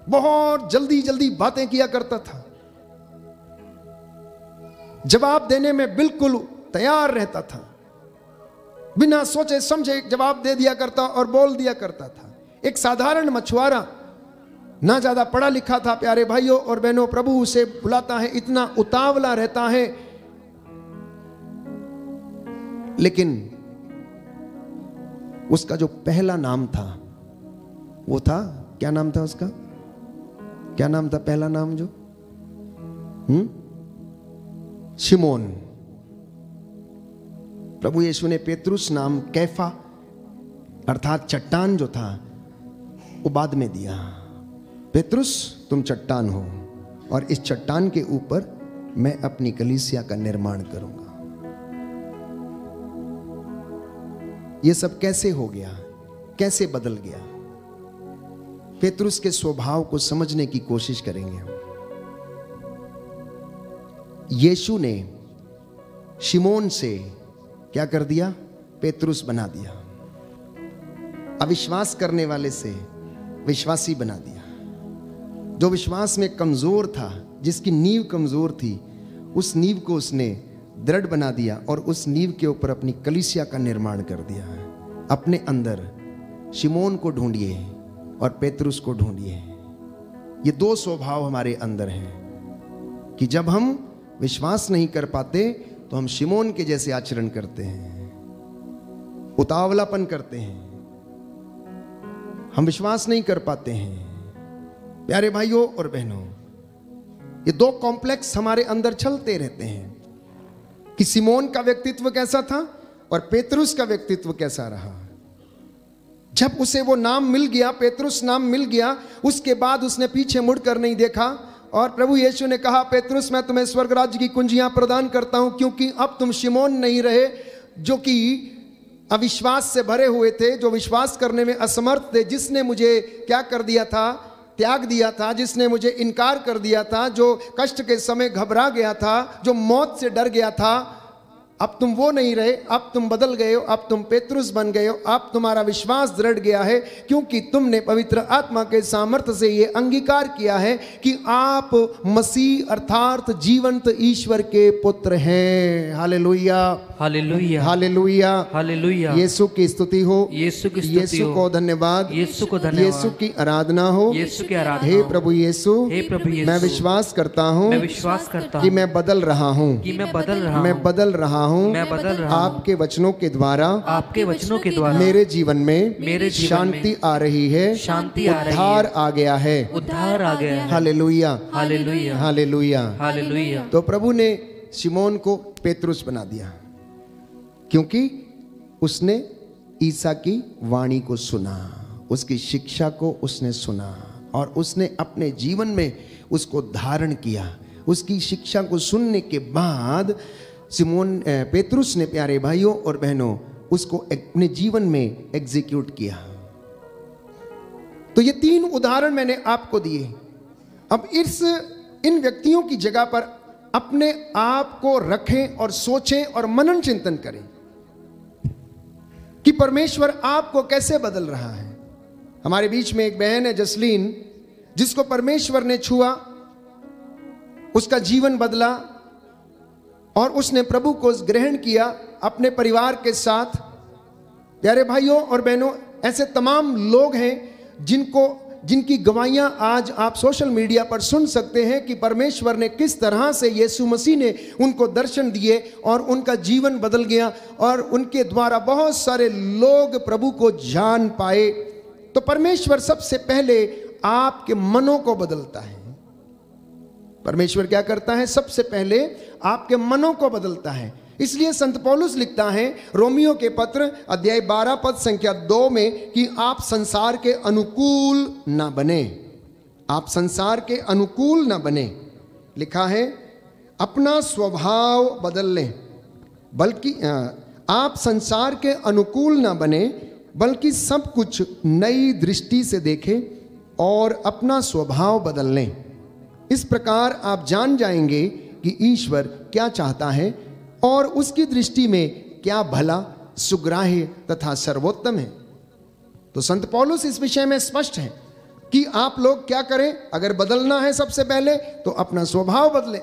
बहुत जल्दी जल्दी बातें किया करता था, जवाब देने में बिल्कुल तैयार रहता था, बिना सोचे समझे जवाब दे दिया करता और बोल दिया करता था। एक साधारण मछुआरा, ना ज्यादा पढ़ा लिखा था। प्यारे भाइयों और बहनों, प्रभु उसे बुलाता है, इतना उतावला रहता है, लेकिन उसका जो पहला नाम था वो था, क्या नाम था उसका? क्या नाम था पहला नाम जो? शिमोन। प्रभु यीशु ने पेतरुस नाम कैफा अर्थात चट्टान जो था वो बाद में दिया। पेतरुस, तुम चट्टान हो, और इस चट्टान के ऊपर मैं अपनी कलीसिया का निर्माण करूंगा। ये सब कैसे हो गया? कैसे बदल गया? पेतरुस के स्वभाव को समझने की कोशिश करेंगे हम। यीशु ने शिमोन से क्या कर दिया? पेतरुस बना दिया। अविश्वास करने वाले से विश्वासी बना दिया। जो विश्वास में कमजोर था, जिसकी नींव कमजोर थी, उस नींव को उसने दृढ़ बना दिया और उस नींव के ऊपर अपनी कलीसिया का निर्माण कर दिया। अपने अंदर शिमोन को ढूंढिए और पेतरुस को ढूंढिए। ये दो स्वभाव हमारे अंदर हैं कि जब हम विश्वास नहीं कर पाते तो हम शिमोन के जैसे आचरण करते हैं, उतावलापन करते हैं, हम विश्वास नहीं कर पाते हैं। प्यारे भाइयों और बहनों, ये दो कॉम्प्लेक्स हमारे अंदर चलते रहते हैं कि सिमोन का व्यक्तित्व कैसा था और पेतरुस का व्यक्तित्व कैसा रहा। जब उसे वो नाम मिल गया, पेतरुस नाम मिल गया, उसके बाद उसने पीछे मुड़कर नहीं देखा और प्रभु यीशु ने कहा, पेतरुस मैं तुम्हें स्वर्ग राज्य की कुंजियां प्रदान करता हूं, क्योंकि अब तुम शिमोन नहीं रहे जो कि अविश्वास से भरे हुए थे, जो विश्वास करने में असमर्थ थे, जिसने मुझे क्या कर दिया था, त्याग दिया था, जिसने मुझे इनकार कर दिया था, जो कष्ट के समय घबरा गया था, जो मौत से डर गया था, अब तुम वो नहीं रहे, अब तुम बदल गए हो, अब तुम पेतरुस बन गए हो, अब तुम्हारा विश्वास दृढ़ गया है, क्योंकि तुमने पवित्र आत्मा के सामर्थ्य से ये अंगीकार किया है कि आप मसीह अर्थात जीवंत ईश्वर के पुत्र हैं। Hallelujah, hallelujah, hallelujah, hallelujah. Yeshu की स्तुति हो, यीशु की स्तुति यीशु को धन्यवाद, यीशु को धन्यवाद, यीशु की आराधना हो, यीशु की आराधना। हे प्रभु यीशु, हे प्रभु यीशु, मैं विश्वास करता हूँ, मैं विश्वास करता कि हूँ मैं बदल रहा हूँ, कि मैं बदल रहा हूँ, मैं बदल रहा हूँ, मैं बदल रहा हूँ। आपके वचनों के द्वारा, आपके वचनों के द्वारा मेरे जीवन में मेरे जीवन शांति में आ रही है, शांति आ रही है, उद्धार आ गया है, उद्धार आ गया है। Hallelujah, hallelujah, hallelujah, hallelujah. तो प्रभु ने शिमोन को पेतरुस बना दिया, क्योंकि उसने ईसा की वाणी को सुना, उसकी शिक्षा को उसने सुना और उसने अपने जीवन में उसको धारण किया। उसकी शिक्षा को सुनने के बाद सिमोन पेतरुस ने, प्यारे भाइयों और बहनों, उसको अपने जीवन में एग्जीक्यूट किया। तो ये 3 उदाहरण मैंने आपको दिए। अब इन व्यक्तियों की जगह पर अपने आप को रखें और सोचें और मनन चिंतन करें कि परमेश्वर आपको कैसे बदल रहा है। हमारे बीच में एक बहन है जसलीन, जिसको परमेश्वर ने छुआ, उसका जीवन बदला और उसने प्रभु को ग्रहण किया अपने परिवार के साथ। प्यारे भाइयों और बहनों, ऐसे तमाम लोग हैं जिनकी गवाहियां आज आप सोशल मीडिया पर सुन सकते हैं कि परमेश्वर ने किस तरह से, यीशु मसीह ने उनको दर्शन दिए और उनका जीवन बदल गया और उनके द्वारा बहुत सारे लोग प्रभु को जान पाए। तो परमेश्वर सबसे पहले आपके मनों को बदलता है। परमेश्वर क्या करता है? सबसे पहले आपके मनों को बदलता है। इसलिए संत पौलुस लिखता है रोमियो के पत्र अध्याय 12 पद संख्या 2 में कि आप संसार के अनुकूल ना बने, आप संसार के अनुकूल ना बने। लिखा है अपना स्वभाव बदल लें, बल्कि आप संसार के अनुकूल ना बने, बल्कि सब कुछ नई दृष्टि से देखें और अपना स्वभाव बदल लें। इस प्रकार आप जान जाएंगे कि ईश्वर क्या चाहता है और उसकी दृष्टि में क्या भला, सुग्राह्य तथा सर्वोत्तम है। तो संत पौलुस इस विषय में स्पष्ट है कि आप लोग क्या करें। अगर बदलना है सबसे पहले तो अपना स्वभाव बदलें,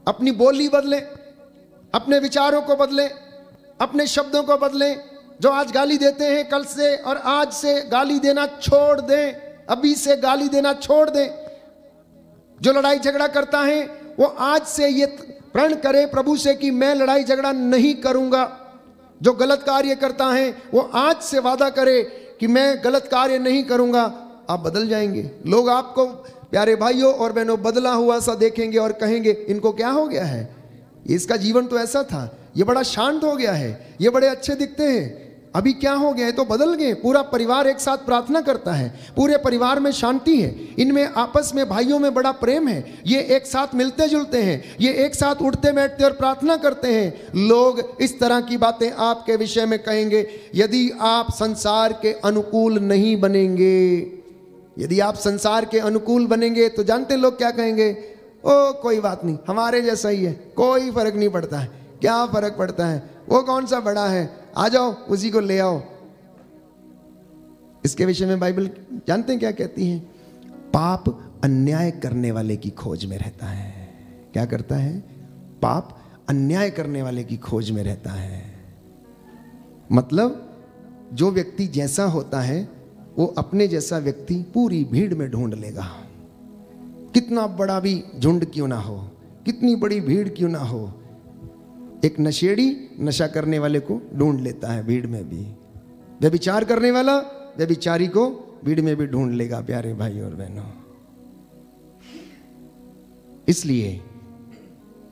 अपनी बोली बदलें, अपने विचारों को बदलें, अपने शब्दों को बदलें। जो आज गाली देते हैं, कल से और आज से गाली देना छोड़ दें, अभी से गाली देना छोड़ दें। जो लड़ाई झगड़ा करता है वो आज से ये प्रण करे प्रभु से कि मैं लड़ाई झगड़ा नहीं करूंगा। जो गलत कार्य करता है वो आज से वादा करे कि मैं गलत कार्य नहीं करूंगा। आप बदल जाएंगे। लोग आपको, प्यारे भाइयों और बहनों, बदला हुआ सा देखेंगे और कहेंगे इनको क्या हो गया है, इसका जीवन तो ऐसा था, ये बड़ा शांत हो गया है, ये बड़े अच्छे दिखते हैं, अभी क्या हो गया है, तो बदल गए। पूरा परिवार एक साथ प्रार्थना करता है, पूरे परिवार में शांति है, इनमें आपस में भाइयों में बड़ा प्रेम है, ये एक साथ मिलते जुलते हैं, ये एक साथ उठते बैठते और प्रार्थना करते हैं। लोग इस तरह की बातें आपके विषय में कहेंगे। यदि आप संसार के अनुकूल नहीं बनेंगे, यदि आप संसार के अनुकूल बनेंगे तो जानते लोग क्या कहेंगे? ओ कोई बात नहीं, हमारे जैसा ही है, कोई फर्क नहीं पड़ता है। क्या फर्क पड़ता है, वो कौन सा बड़ा है, आ जाओ उसी को ले आओ। इसके विषय में बाइबल जानते हैं क्या कहती है? पाप अन्याय करने वाले की खोज में रहता है। क्या करता है? पाप अन्याय करने वाले की खोज में रहता है। मतलब जो व्यक्ति जैसा होता है वो अपने जैसा व्यक्ति पूरी भीड़ में ढूंढ लेगा। कितना बड़ा भी झुंड क्यों ना हो, कितनी बड़ी भीड़ क्यों ना हो, एक नशेड़ी नशा करने वाले को ढूंढ लेता है भीड़ में भी। व्यभिचार करने वाला व्यभिचारी को भीड़ में भी ढूंढ लेगा। प्यारे भाई और बहनों, इसलिए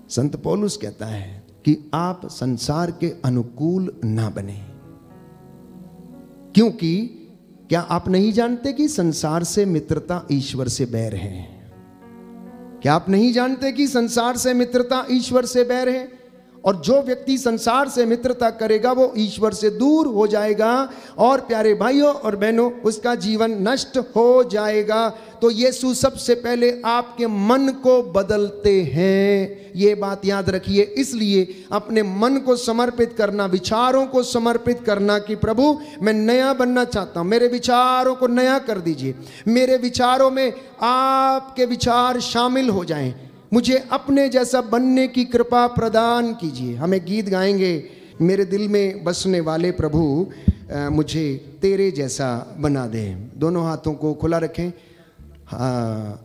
संत पौलुस कहता है कि आप संसार के अनुकूल ना बने, क्योंकि क्या आप नहीं जानते कि संसार से मित्रता ईश्वर से बैर है? क्या आप नहीं जानते कि संसार से मित्रता ईश्वर से बैर है? और जो व्यक्ति संसार से मित्रता करेगा वो ईश्वर से दूर हो जाएगा, और प्यारे भाइयों और बहनों उसका जीवन नष्ट हो जाएगा। तो यीशु सबसे पहले आपके मन को बदलते हैं, ये बात याद रखिए। इसलिए अपने मन को समर्पित करना, विचारों को समर्पित करना कि प्रभु मैं नया बनना चाहता हूँ, मेरे विचारों को नया कर दीजिए, मेरे विचारों में आपके विचार शामिल हो जाएं, मुझे अपने जैसा बनने की कृपा प्रदान कीजिए। हमें गीत गाएंगे, मेरे दिल में बसने वाले प्रभु मुझे तेरे जैसा बना दे। दोनों हाथों को खुला रखें,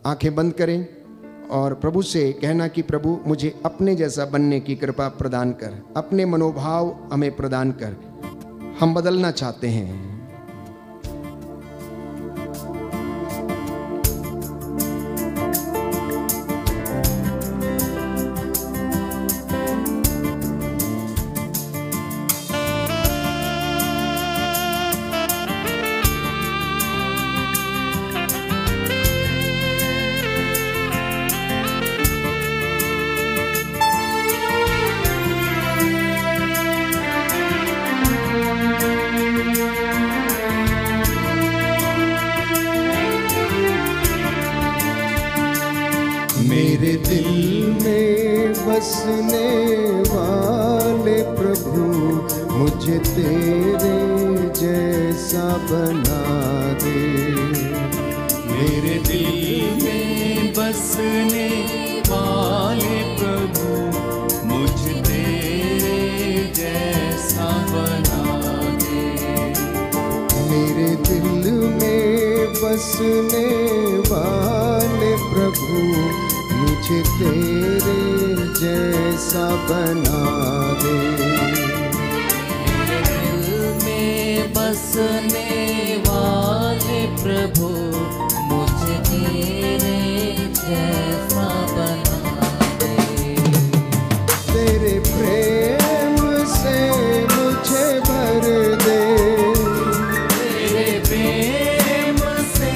आंखें बंद करें और प्रभु से कहना कि प्रभु मुझे अपने जैसा बनने की कृपा प्रदान कर, अपने मनोभाव हमें प्रदान कर, हम बदलना चाहते हैं। मेरे दिल में बसने वाले प्रभु मुझे तेरे जैसा बना दे। मेरे दिल में बसने वाले प्रभु मुझे तेरे जैसा बना दे। मेरे दिल में बसने वाले प्रभु मुझे तेरे जैसा बना दे। मेरे दिल में बसने वाले प्रभु मुझे तेरे जैसा बना दे। तेरे प्रेम से मुझे भर दे, तेरे प्रेम से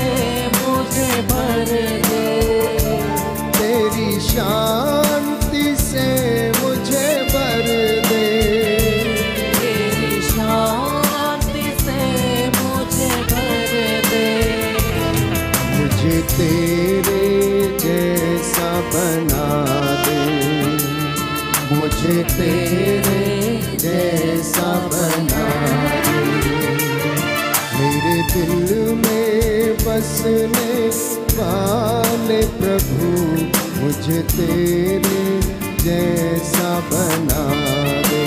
मुझे भर दे। तेरी शांति से मुझे भर दे, तेरी शांति से मुझे भर दे। मुझे तेरे जैसा बना दे, मुझे तेरे जैसा बना दे। मेरे दिल में बसने वाले प्रभु मुझे तेरे जैसा बना दे।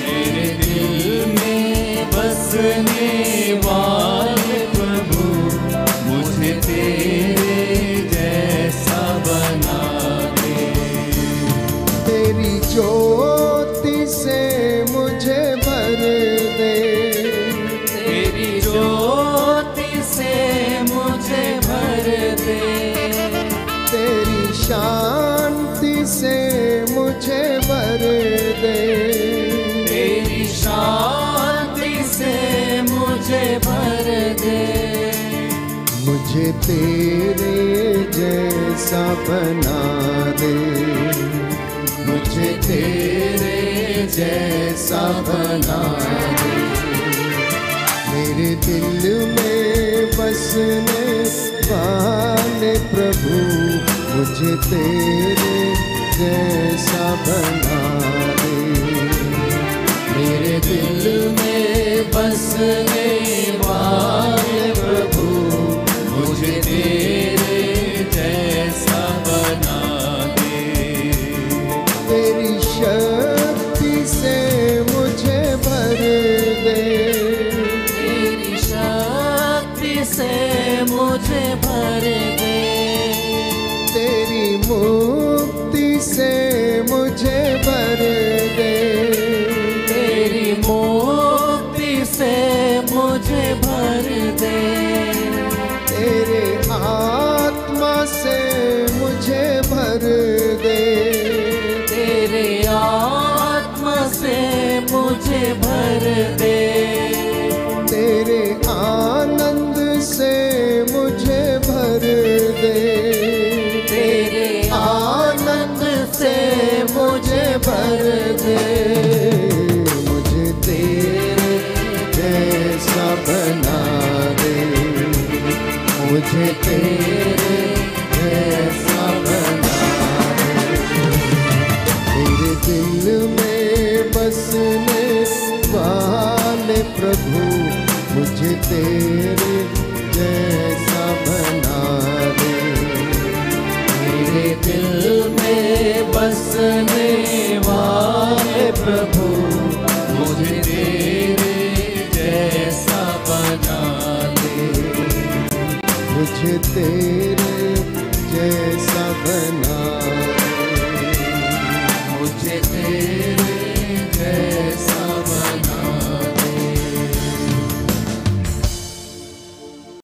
मेरे दिल में बसने वाले प्रभु मुझे तेरे जैसा बना दे। तेरी ज्योति से मुझे भर दे, तेरी ज्योति से मुझे भर दे। तेरी शांति से मुझे भर दे, तेरी शांति से मुझे भर दे। मुझे तेरे जैसा बना दे, मुझे तेरे जैसा बना दे। मेरे दिल में बसने वाले प्रभु मुझे तेरे जैसा बना दे। मेरे दिल में बसने वाले प्रभु मुझे तेरे जैसा बना दे। तेरी शक्ति से मुझे भर दे, तेरी शक्ति से मुझे भर दे। तेरी मुक्ति से मुझे भर दे, तेरी मुक्ति से मुझे भर दे। तेरे आत्मा से मुझे भर दे, तेरे आत्मा से मुझे भर दे। तेरे आनंद से मुझे भर दे, तेरे आनंद से मुझे भर दे, मुझे तेरे जैसा बना दे, मुझे तेरे जैसा बना दे। तेरे दिल में बसने वाले प्रभु, मुझे तेरे जैसा बना दे। मेरे दिल में बसने वाले प्रभु,